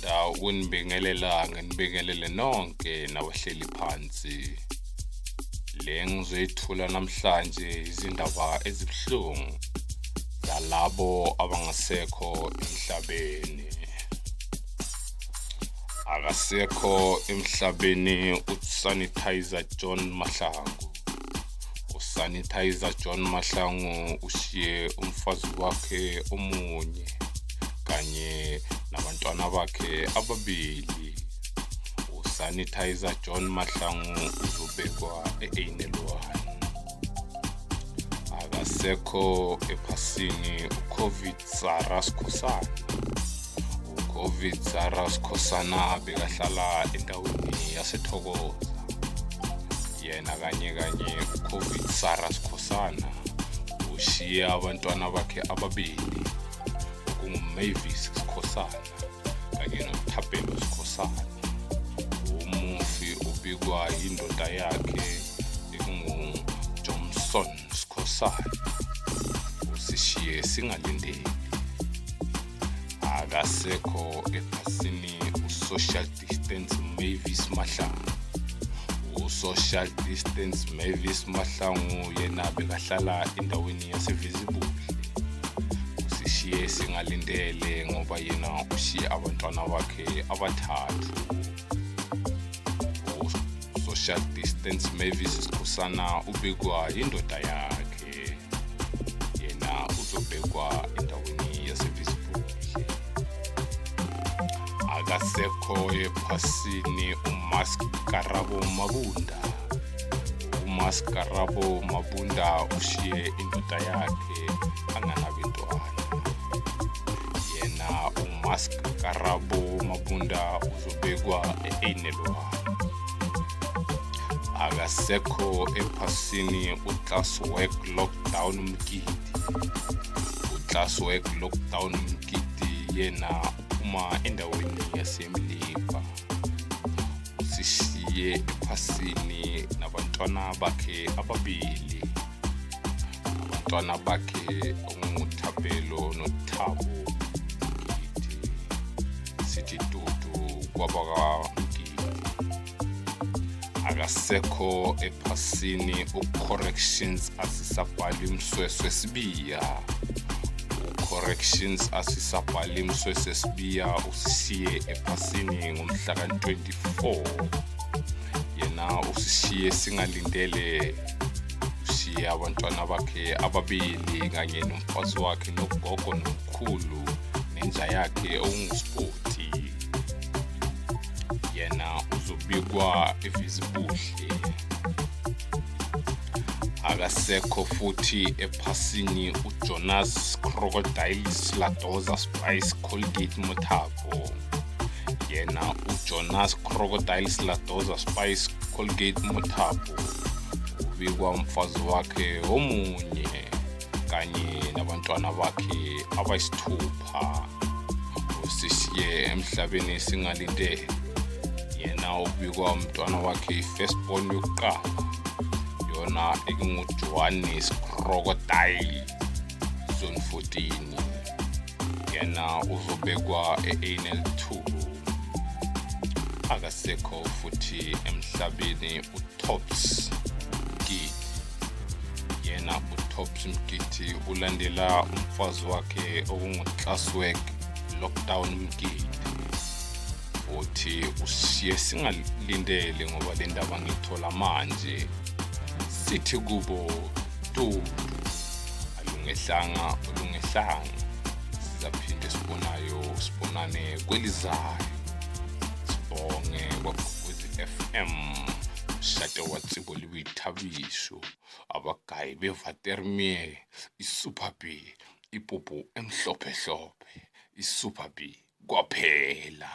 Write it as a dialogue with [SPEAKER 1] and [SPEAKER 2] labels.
[SPEAKER 1] Ngithanda ukunibingelela nginibingelele nonke nabahleli phansi. Le ngizoyithula namhlanje izindaba ezibuhlungu zalabo abangasekho emhlabeni. Akasekho emhlabeni uSanitizer John Mahlangu. uSanitizer John Mahlangu ushiye umfazi wakhe omunye kanye nabantwana bakhe ababili. uSanitizer John Mahlangu uzobekwa e-Einelwan. Akasekho ephasini uCOVID-Zara Skhosana. uCOVID-Zara Skhosana bekahlala endaweni yaseThokoza. Yena kanye uCOVID-Zara Skhosana ushiye abantwana bakhe ababili kunguMavis Skhosana kanye noThapelo Skhosana. Umufi ubikwa yindoda yakhe ekunguJohnson Skhosana. Usishiye singalindeli. Akasekho ephasini uSocial Distance Mavis Mahlangu. uSocial Distance Mavis Mahlangu yena bekahlala endaweni yaseVisible. Usishiye singalindele ngoba yena ushiye abantwana bakhe abathathu. uSocial Distance Mavis Skhosana ubikwa yindoda yakhe. Yena uzobekwa endaweni yaseVisible. Akasekho ephasini uMaskarabo Mabunda. uMaskarabo Mabunda ushiye indoda yakhe anganabantwana. Yena uMaskarabo Mabunda uzobekwa e-Einelwan. Akasekho ephasini uClasswork Lockdown Mkidi. uClasswork Lockdown Mkidi yena uphuma endaweni yaseMlipa. Usishiye ephasini nabantwana bakhe ababili. Abantwana bakhe onguThapelo noThabo Mkidi. Sithi dudu kwabaka Mkidi. Akasekho ephasini uCorrections Asisabhali Msweswe Sibiya. uCorrections Asisabhali Msweswe Sibiya usishiye ephasini ngomhla ka-24. Yena usishiye singalindele. Ushiye abantwana bakhe ababili kanye nomfazi wakhe nogogo nomkhulu nenja yakhe onguSpoti. Yena uzobikwa eVisible. Akasekho futhi ephasini uJonas Crocodile Sladoza Spice Colgate Mothapo. Yena uJonas Crocodile Sladoza Spice Colgate Mothapo ubikwa umfazi wakhe omunye kanye nabantwana bakhe abayisithupha. Usishiye emhlabeni singalindele. Yena ubikwa umntwana wakhe i-firstborn yokuqala yona ekunguJohannes Crocodile Zone 14. Yena uzobekwa e-Einel2. Akasekho futhi emhlabeni uTops Mkidi. Yena uTops Mkidi ulandela umfazi wakhe okunguClasswork Lockdown Mkidi. Futhi ushiye singalindele ngoba le ndaba ngithola manje. Sithi kubo dudu alungehlanga. Sizaphinde sibonane kwelizayo. Sibonge kwaKhozi FM. Shade watsibo liwithabisho. Abagayi beVatermere. iSuper B. Ipopo emhlophe iSuper B kwaphela.